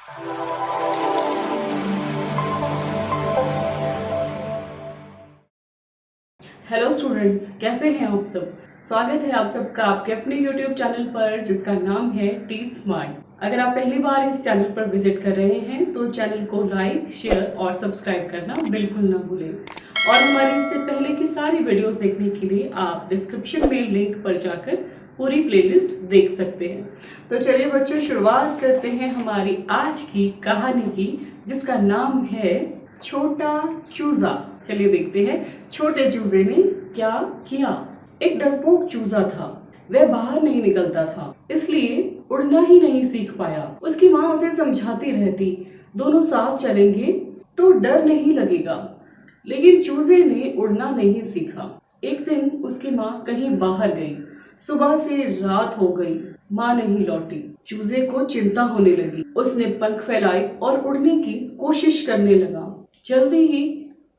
Hello students, कैसे हैं आप सब। स्वागत है आप सबका आपके अपने यूट्यूब चैनल पर जिसका नाम है टी स्मार्ट। अगर आप पहली बार इस चैनल पर विजिट कर रहे हैं तो चैनल को लाइक, शेयर और सब्सक्राइब करना बिल्कुल ना भूलें। और हमारी इससे पहले की सारी वीडियोस देखने के लिए आप डिस्क्रिप्शन में लिंक पर जाकर पूरी प्लेलिस्ट देख सकते हैं। तो चलिए बच्चों, शुरुआत करते हैं हमारी आज की कहानी की, जिसका नाम है छोटा चूजा। चलिए देखते हैं छोटे चूजे ने क्या किया। एक डरपोक चूजा था। वह बाहर नहीं निकलता था, इसलिए उड़ना ही नहीं सीख पाया। उसकी माँ उसे समझाती रहती, दोनों साथ चलेंगे तो डर नहीं लगेगा। लेकिन चूजे ने उड़ना नहीं सीखा। एक दिन उसकी माँ कहीं बाहर गई। सुबह से रात हो गई, माँ नहीं लौटी। चूजे को चिंता होने लगी। उसने पंख फैलाए और उड़ने की कोशिश करने लगा। जल्दी ही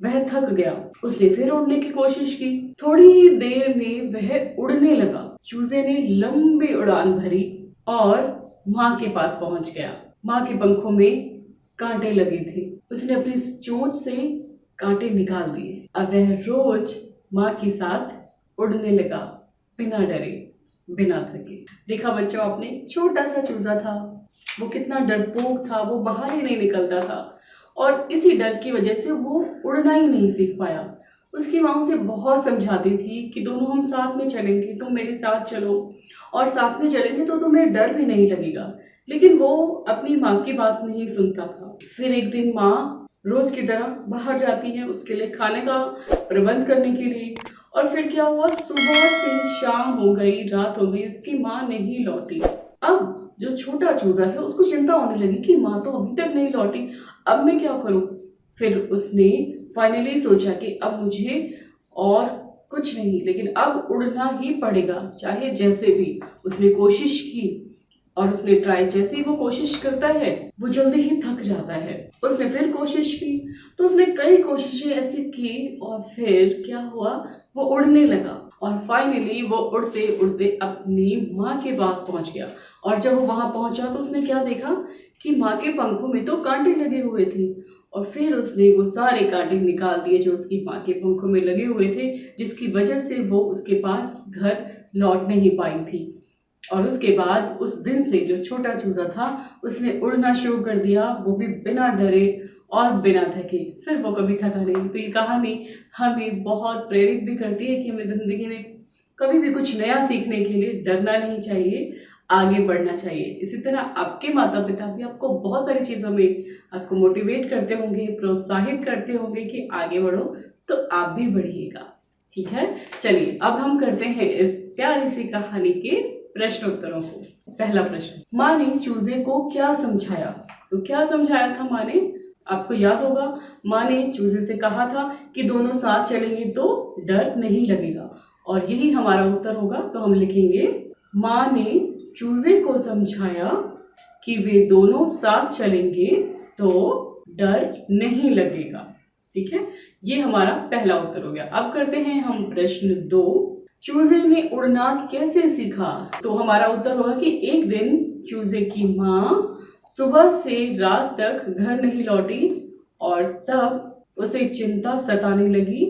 वह थक गया। उसने फिर उड़ने की कोशिश की। थोड़ी ही देर में वह उड़ने लगा। चूजे ने लंबी उड़ान भरी और माँ के पास पहुंच गया। माँ के पंखों में कांटे लगे थे। उसने अपनी चोंच से कांटे निकाल दिए। अब वह रोज माँ के साथ उड़ने लगा, बिना डरे, बिना थके। देखा बच्चों आपने, छोटा सा चूजा था, वो कितना डरपोक था, वो बाहर ही नहीं निकलता था और इसी डर की वजह से वो उड़ना ही नहीं सीख पाया। उसकी माँ उसे बहुत समझाती थी कि दोनों हम साथ में चलेंगे, तुम मेरे साथ चलो और साथ में चलेंगे तो तुम्हें डर भी नहीं लगेगा। लेकिन वो अपनी माँ की बात नहीं सुनता था। फिर एक दिन माँ रोज की तरह बाहर जाती है उसके लिए खाने का प्रबंध करने के लिए। और फिर क्या हुआ, सुबह से शाम हो गई, रात हो गई, उसकी माँ नहीं लौटी। अब जो छोटा चूजा है उसको चिंता होने लगी कि माँ तो अभी तक नहीं लौटी, अब मैं क्या करूं। फिर उसने फाइनली सोचा कि अब मुझे और कुछ नहीं, लेकिन अब उड़ना ही पड़ेगा, चाहे जैसे भी। उसने कोशिश की और उसने ट्राई, जैसे ही वो कोशिश करता है वो जल्दी ही थक जाता है। उसने फिर कोशिश की, तो उसने कई कोशिशें ऐसी की और फिर क्या हुआ, वो उड़ने लगा और फाइनली वो उड़ते उड़ते अपनी माँ के पास पहुंच गया। और जब वो वहां पहुंचा तो उसने क्या देखा कि माँ के पंखों में तो कांटे लगे हुए थे। और फिर उसने वो सारे कांटे निकाल दिए जो उसकी माँ के पंखों में लगे हुए थे, जिसकी वजह से वो उसके पास घर लौट नहीं पाई थी। और उसके बाद उस दिन से जो छोटा चूजा था उसने उड़ना शुरू कर दिया, वो भी बिना डरे और बिना थके। फिर वो कभी थका नहीं। तो ये कहानी हमें बहुत प्रेरित भी करती है कि हमें जिंदगी में कभी भी कुछ नया सीखने के लिए डरना नहीं चाहिए, आगे बढ़ना चाहिए। इसी तरह आपके माता पिता भी आपको बहुत सारी चीजों में आपको मोटिवेट करते होंगे, प्रोत्साहित करते होंगे कि आगे बढ़ो, तो आप भी बढ़िएगा। ठीक है, चलिए अब हम करते हैं इस प्यारी सी कहानी के प्रश्न उत्तरों को। पहला प्रश्न, माँ ने चूजे को क्या समझाया। तो क्या समझाया था माँ ने, आपको याद होगा। माँ ने चूजे से कहा था कि दोनों साथ चलेंगे तो डर नहीं लगेगा, और यही हमारा उत्तर होगा। तो हम लिखेंगे, माँ ने चूजे को समझाया कि वे दोनों साथ चलेंगे तो डर नहीं लगेगा। ठीक है, ये हमारा पहला उत्तर हो गया। अब करते हैं हम प्रश्न 2, चूजे ने उड़ना कैसे सीखा। तो हमारा उत्तर होगा कि एक दिन चूजे की माँ सुबह से रात तक घर नहीं लौटी और तब उसे चिंता सताने लगी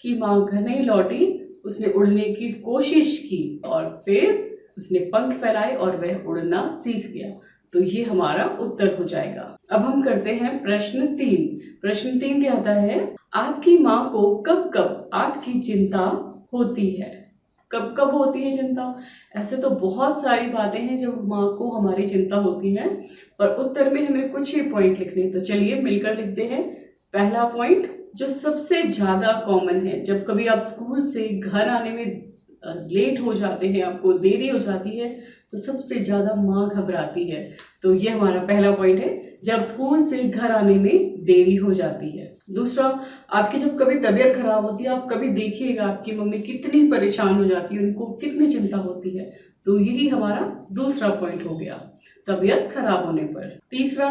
कि माँ घर नहीं लौटी। उसने उड़ने की कोशिश की और फिर उसने पंख फैलाए और वह उड़ना सीख गया। तो ये हमारा उत्तर हो जाएगा। अब हम करते हैं प्रश्न 3। प्रश्न 3 कहता है, आपकी माँ को कब कब आपकी चिंता होती है। कब कब होती है चिंता। ऐसे तो बहुत सारी बातें हैं जब माँ को हमारी चिंता होती है, पर उत्तर में हमें कुछ ही पॉइंट लिखने। तो चलिए मिलकर लिखते हैं। पहला पॉइंट जो सबसे ज्यादा कॉमन है, जब कभी आप स्कूल से घर आने में लेट हो जाते हैं, आपको देरी हो जाती है, तो सबसे ज्यादा माँ घबराती है। तो ये हमारा पहला पॉइंट है, जब स्कूल से घर आने में देरी हो जाती है। दूसरा, आपकी जब कभी तबीयत खराब होती है, आप कभी देखिएगा आपकी मम्मी कितनी परेशान हो जाती है, उनको कितनी चिंता होती है। तो यही हमारा दूसरा पॉइंट हो गया, तबीयत खराब होने पर। तीसरा,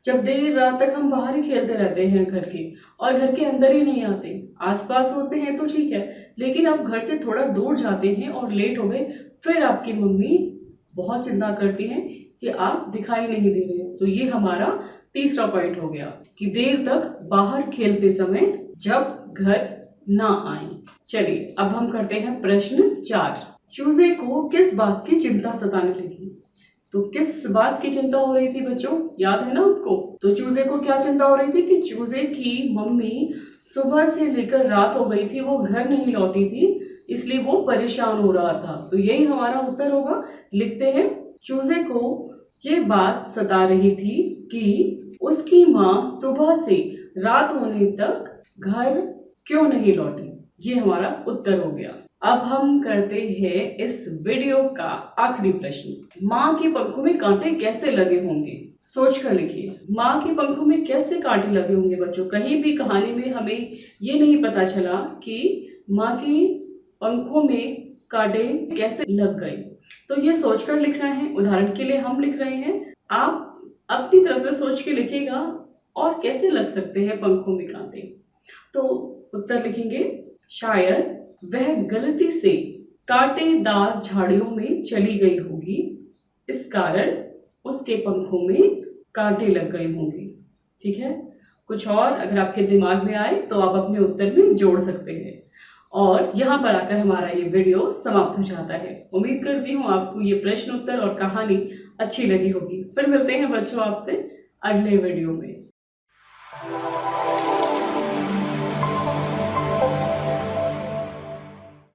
जब देर रात तक हम बाहर ही खेलते रहते हैं घर के, और घर के अंदर ही नहीं आते, आसपास होते हैं तो ठीक है, लेकिन आप घर से थोड़ा दूर जाते हैं और लेट हो गए, फिर आपकी मम्मी बहुत चिंता करती हैं कि आप दिखाई नहीं दे रहे हो। तो ये हमारा तीसरा पॉइंट हो गया कि देर तक बाहर खेलते समय जब घर ना आए। चलिए अब हम करते हैं प्रश्न 4। चूजे को किस बात की चिंता सताने लगी? तो किस बात की चिंता हो रही थी बच्चों, याद है ना आपको? तो चूजे को क्या चिंता हो रही थी कि चूजे की मम्मी सुबह से लेकर रात हो गई थी, वो घर नहीं लौटी थी, इसलिए वो परेशान हो रहा था। तो यही हमारा उत्तर होगा। लिखते हैं, चूजे को ये बात सता रही थी कि उसकी माँ सुबह से रात होने तक घर क्यों नहीं लौटी। ये हमारा उत्तर हो गया। अब हम करते हैं इस वीडियो का आखिरी प्रश्न। माँ के पंखों में कांटे कैसे लगे होंगे? सोच कर लिखिए, माँ के पंखों में कैसे कांटे लगे होंगे बच्चों? कहीं भी कहानी में हमें ये नहीं पता चला कि माँ की पंखों में कांटे कैसे लग गए। तो ये सोचकर लिखना है। उदाहरण के लिए हम लिख रहे हैं, आप अपनी तरफ से सोच के लिखिएगा और कैसे लग सकते हैं पंखों में कांटे। तो उत्तर लिखेंगे, शायद वह गलती से कांटेदार झाड़ियों में चली गई होगी, इस कारण उसके पंखों में कांटे लग गए होंगे। ठीक है, कुछ और अगर आपके दिमाग में आए तो आप अपने उत्तर में जोड़ सकते हैं। और यहाँ पर आकर हमारा ये वीडियो समाप्त हो जाता है। उम्मीद करती हूँ आपको ये प्रश्न उत्तर और कहानी अच्छी लगी होगी। फिर मिलते हैं बच्चों आपसे अगले वीडियो में।